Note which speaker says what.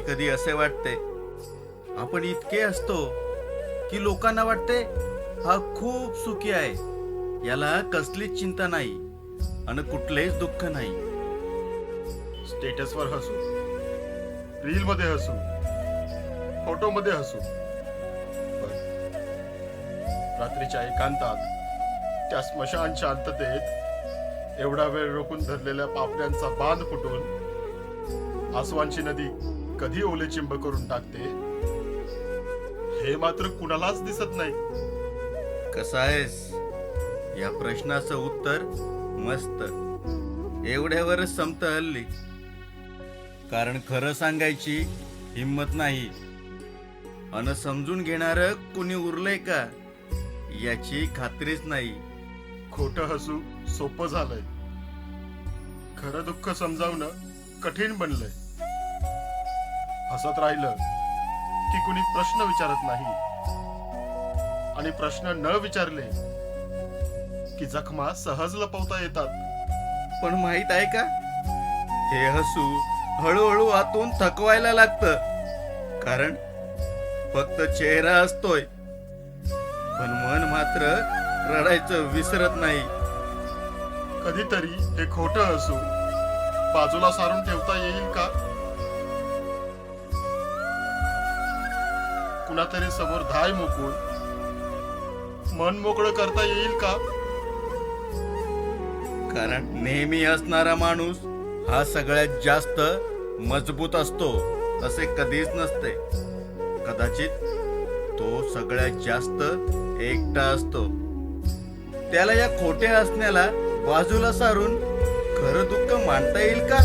Speaker 1: कधी असे वाटते आपण इतके असतो की लोकांना वाटते हा खूप सुखी आहे, याला कसलीच चिंता नाही आणि कुठलेच दुःख नाही.
Speaker 2: स्टेटसवर हसू, रील मध्ये हसू, फोटो मध्ये हसू, पण रात्रीच्या एकांतात त्या स्मशान शांततेत एवढा वेळ रोखून धरलेल्या पापण्यांचा बांध फुटून आसवांची नदी कधी ओले चिंब करून टाकते हे मात्र कुणालाच दिसत नाही.
Speaker 1: कसा आहेस या प्रश्नाचं उत्तर मस्त एवढ्यावरच संपतं हल्ली. कारण खरं सांगायची हिम्मत नाही अन समजून घेणार कुणी उरलंय का याची खात्रीच नाही.
Speaker 2: खोटं हसू सोपं झालंय, खरं दुःख समजावणं कठीण बनलंय. हसत राहिलं की कुणी प्रश्न विचारत नाही आणि प्रश्न न विचारले की जखमा सहज लपवता येतात.
Speaker 1: पण माहित आहे का, हे हसू हळूहळू आतून थकवायला लागतं. कारण फक्त चेहरा असतोय पण मन मात्र रडायचं विसरत नाही.
Speaker 2: कधीतरी हे खोटं हसू बाजूला सारून ठेवता येईल का? कुणातरी समोर धाय मोकून मन मोकळं करता येईल का?
Speaker 1: कारण नेहमी असणारा माणूस हा सगळ्यात जास्त मजबूत असतो असे कधीच नसते. कदाचित तो सगळ्यात जास्त एकटा असतो. त्याला या खोट्या हसण्याला बाजूला सारून खरं दुःख मांडता येईल का?